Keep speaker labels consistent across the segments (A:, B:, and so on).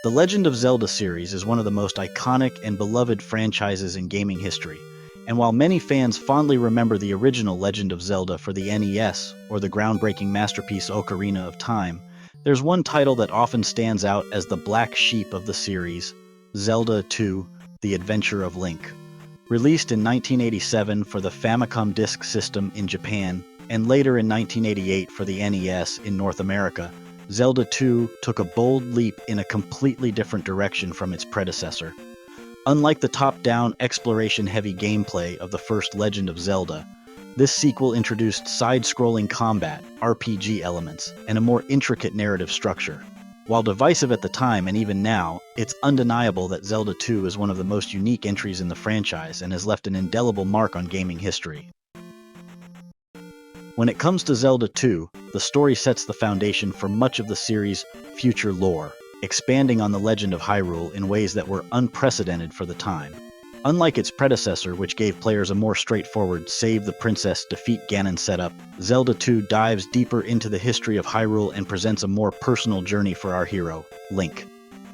A: The Legend of Zelda series is one of the most iconic and beloved franchises in gaming history, and while many fans fondly remember the original Legend of Zelda for the NES or the groundbreaking masterpiece Ocarina of Time, there's one title that often stands out as the black sheep of the series, Zelda II: The Adventure of Link. Released in 1987 for the Famicom Disk System in Japan, and later in 1988 for the NES in North America, Zelda II took a bold leap in a completely different direction from its predecessor. Unlike the top-down, exploration-heavy gameplay of the first Legend of Zelda, this sequel introduced side-scrolling combat, RPG elements, and a more intricate narrative structure. While divisive at the time and even now, it's undeniable that Zelda II is one of the most unique entries in the franchise and has left an indelible mark on gaming history. When it comes to Zelda II, the story sets the foundation for much of the series' future lore, expanding on the legend of Hyrule in ways that were unprecedented for the time. Unlike its predecessor, which gave players a more straightforward save the princess, defeat Ganon setup, Zelda II dives deeper into the history of Hyrule and presents a more personal journey for our hero, Link.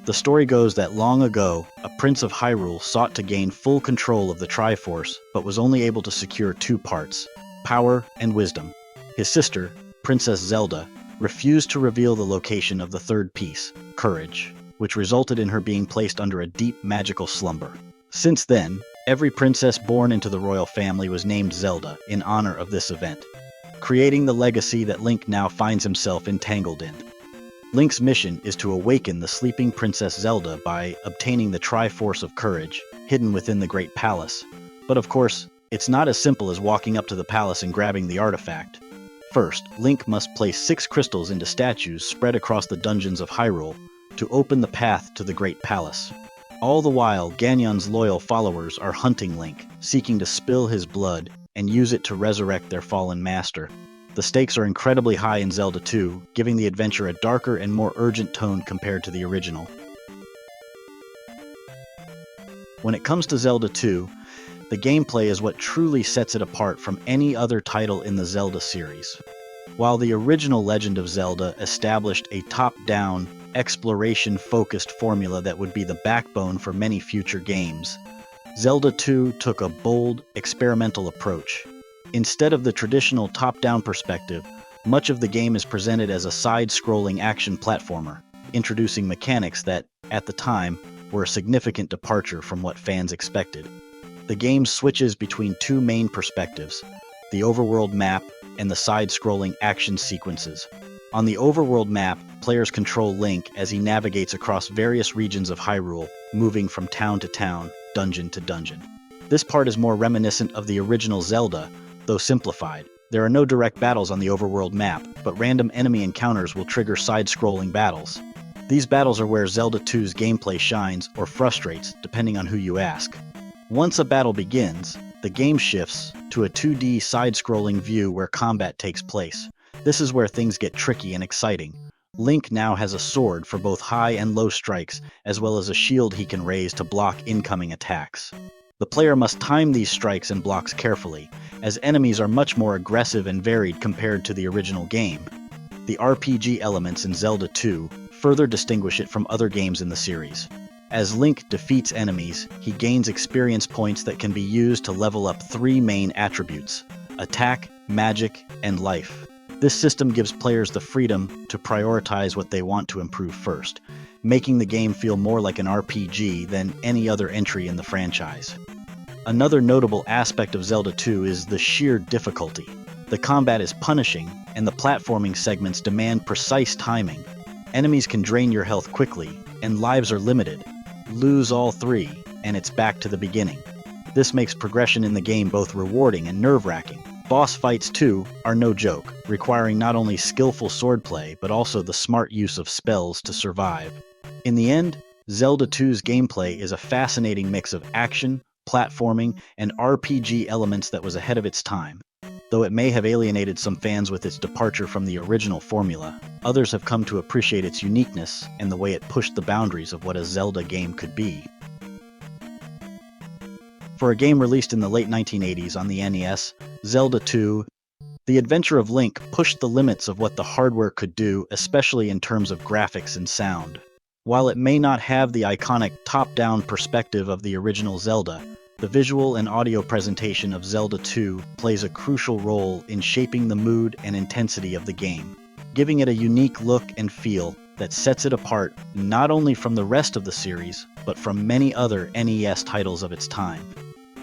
A: The story goes that long ago, a prince of Hyrule sought to gain full control of the Triforce, but was only able to secure two parts: power and wisdom. His sister, Princess Zelda, refused to reveal the location of the third piece, courage, which resulted in her being placed under a deep magical slumber. Since then, every princess born into the royal family was named Zelda in honor of this event, creating the legacy that Link now finds himself entangled in. Link's mission is to awaken the sleeping Princess Zelda by obtaining the Triforce of Courage, hidden within the Great Palace. But of course, it's not as simple as walking up to the palace and grabbing the artifact. First, Link must place 6 crystals into statues spread across the dungeons of Hyrule to open the path to the Great Palace. All the while, Ganon's loyal followers are hunting Link, seeking to spill his blood and use it to resurrect their fallen master. The stakes are incredibly high in Zelda II, giving the adventure a darker and more urgent tone compared to the original. When it comes to Zelda II, the gameplay is what truly sets it apart from any other title in the Zelda series. While the original Legend of Zelda established a top-down, exploration-focused formula that would be the backbone for many future games, Zelda II took a bold, experimental approach. Instead of the traditional top-down perspective, much of the game is presented as a side-scrolling action platformer, introducing mechanics that, at the time, were a significant departure from what fans expected. The game switches between two main perspectives, the overworld map and the side-scrolling action sequences. On the overworld map, players control Link as he navigates across various regions of Hyrule, moving from town to town, dungeon to dungeon. This part is more reminiscent of the original Zelda, though simplified. There are no direct battles on the overworld map, but random enemy encounters will trigger side-scrolling battles. These battles are where Zelda II's gameplay shines or frustrates, depending on who you ask. Once a battle begins, the game shifts to a 2D side-scrolling view where combat takes place. This is where things get tricky and exciting. Link now has a sword for both high and low strikes, as well as a shield he can raise to block incoming attacks. The player must time these strikes and blocks carefully, as enemies are much more aggressive and varied compared to the original game. The RPG elements in Zelda II further distinguish it from other games in the series. As Link defeats enemies, he gains experience points that can be used to level up 3 main attributes: attack, magic, and life. This system gives players the freedom to prioritize what they want to improve first, making the game feel more like an RPG than any other entry in the franchise. Another notable aspect of Zelda II is the sheer difficulty. The combat is punishing, and the platforming segments demand precise timing. Enemies can drain your health quickly, and lives are limited. Lose all 3, and it's back to the beginning. This makes progression in the game both rewarding and nerve-wracking. Boss fights, too, are no joke, requiring not only skillful swordplay, but also the smart use of spells to survive. In the end, Zelda II's gameplay is a fascinating mix of action, platforming, and RPG elements that was ahead of its time. Though it may have alienated some fans with its departure from the original formula, others have come to appreciate its uniqueness and the way it pushed the boundaries of what a Zelda game could be. For a game released in the late 1980s on the NES, Zelda II: The Adventure of Link pushed the limits of what the hardware could do, especially in terms of graphics and sound. While it may not have the iconic top-down perspective of the original Zelda, the visual and audio presentation of Zelda II plays a crucial role in shaping the mood and intensity of the game, giving it a unique look and feel that sets it apart not only from the rest of the series, but from many other NES titles of its time.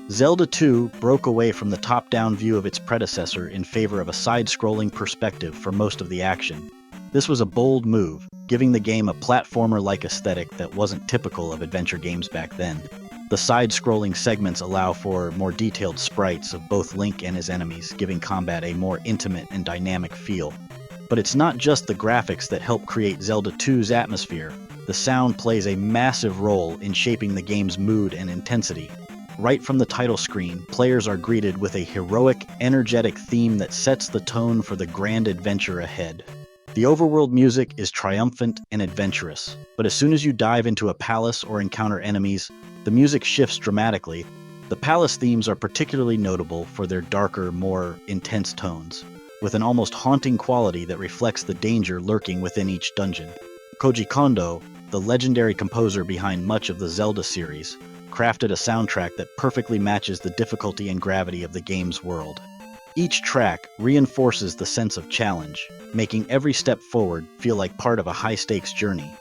A: Zelda II broke away from the top-down view of its predecessor in favor of a side-scrolling perspective for most of the action. This was a bold move, giving the game a platformer-like aesthetic that wasn't typical of adventure games back then. The side-scrolling segments allow for more detailed sprites of both Link and his enemies, giving combat a more intimate and dynamic feel. But it's not just the graphics that help create Zelda II's atmosphere. The sound plays a massive role in shaping the game's mood and intensity. Right from the title screen, players are greeted with a heroic, energetic theme that sets the tone for the grand adventure ahead. The overworld music is triumphant and adventurous, but as soon as you dive into a palace or encounter enemies, the music shifts dramatically. The palace themes are particularly notable for their darker, more intense tones, with an almost haunting quality that reflects the danger lurking within each dungeon. Koji Kondo, the legendary composer behind much of the Zelda series, crafted a soundtrack that perfectly matches the difficulty and gravity of the game's world. Each track reinforces the sense of challenge, making every step forward feel like part of a high-stakes journey.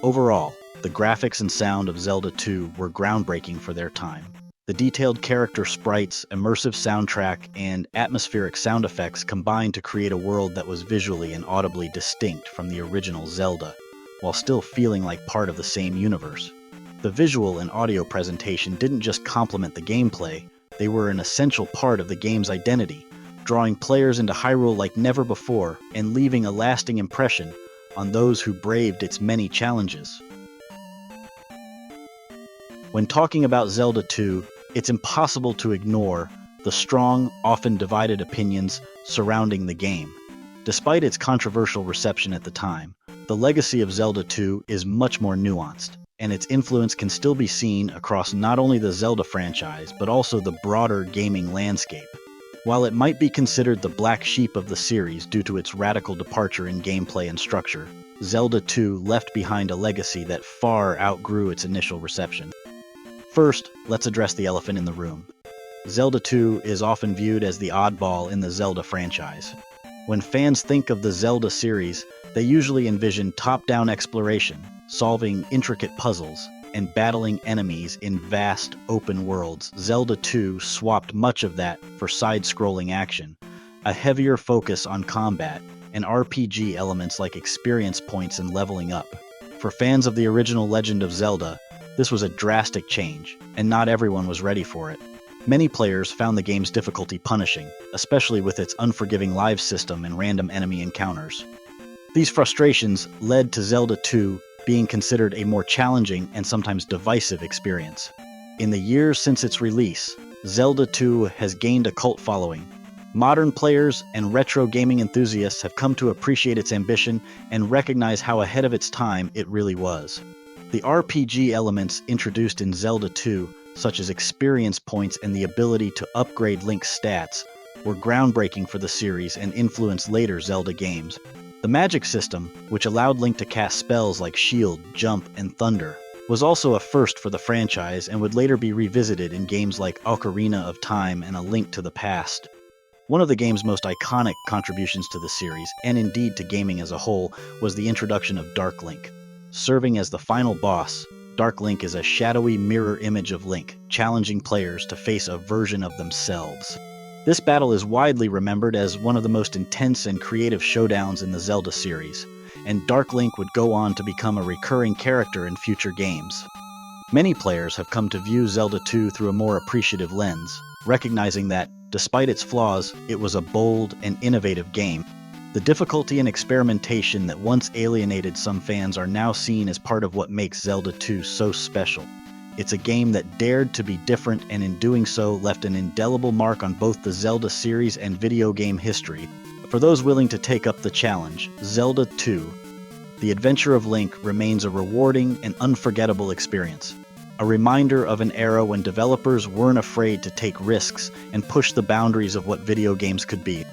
A: Overall, the graphics and sound of Zelda II were groundbreaking for their time. The detailed character sprites, immersive soundtrack, and atmospheric sound effects combined to create a world that was visually and audibly distinct from the original Zelda, while still feeling like part of the same universe. The visual and audio presentation didn't just complement the gameplay, they were an essential part of the game's identity, drawing players into Hyrule like never before and leaving a lasting impression on those who braved its many challenges. When talking about Zelda II, it's impossible to ignore the strong, often divided opinions surrounding the game. Despite its controversial reception at the time, the legacy of Zelda II is much more nuanced, and its influence can still be seen across not only the Zelda franchise, but also the broader gaming landscape. While it might be considered the black sheep of the series due to its radical departure in gameplay and structure, Zelda II left behind a legacy that far outgrew its initial reception. First, let's address the elephant in the room. Zelda II is often viewed as the oddball in the Zelda franchise. When fans think of the Zelda series, they usually envision top-down exploration, solving intricate puzzles, and battling enemies in vast, open worlds. Zelda II swapped much of that for side-scrolling action, a heavier focus on combat, and RPG elements like experience points and leveling up. For fans of the original Legend of Zelda, this was a drastic change, and not everyone was ready for it. Many players found the game's difficulty punishing, especially with its unforgiving live system and random enemy encounters. These frustrations led to Zelda II being considered a more challenging and sometimes divisive experience. In the years since its release, Zelda II has gained a cult following. Modern players and retro gaming enthusiasts have come to appreciate its ambition and recognize how ahead of its time it really was. The RPG elements introduced in Zelda II, such as experience points and the ability to upgrade Link's stats, were groundbreaking for the series and influenced later Zelda games. The magic system, which allowed Link to cast spells like Shield, Jump, and Thunder, was also a first for the franchise and would later be revisited in games like Ocarina of Time and A Link to the Past. One of the game's most iconic contributions to the series, and indeed to gaming as a whole, was the introduction of Dark Link. Serving as the final boss, Dark Link is a shadowy mirror image of Link, challenging players to face a version of themselves. This battle is widely remembered as one of the most intense and creative showdowns in the Zelda series, and Dark Link would go on to become a recurring character in future games. Many players have come to view Zelda II through a more appreciative lens, recognizing that, despite its flaws, it was a bold and innovative game. The difficulty and experimentation that once alienated some fans are now seen as part of what makes Zelda II so special. It's a game that dared to be different and in doing so left an indelible mark on both the Zelda series and video game history. For those willing to take up the challenge, Zelda II, The Adventure of Link remains a rewarding and unforgettable experience. A reminder of an era when developers weren't afraid to take risks and push the boundaries of what video games could be.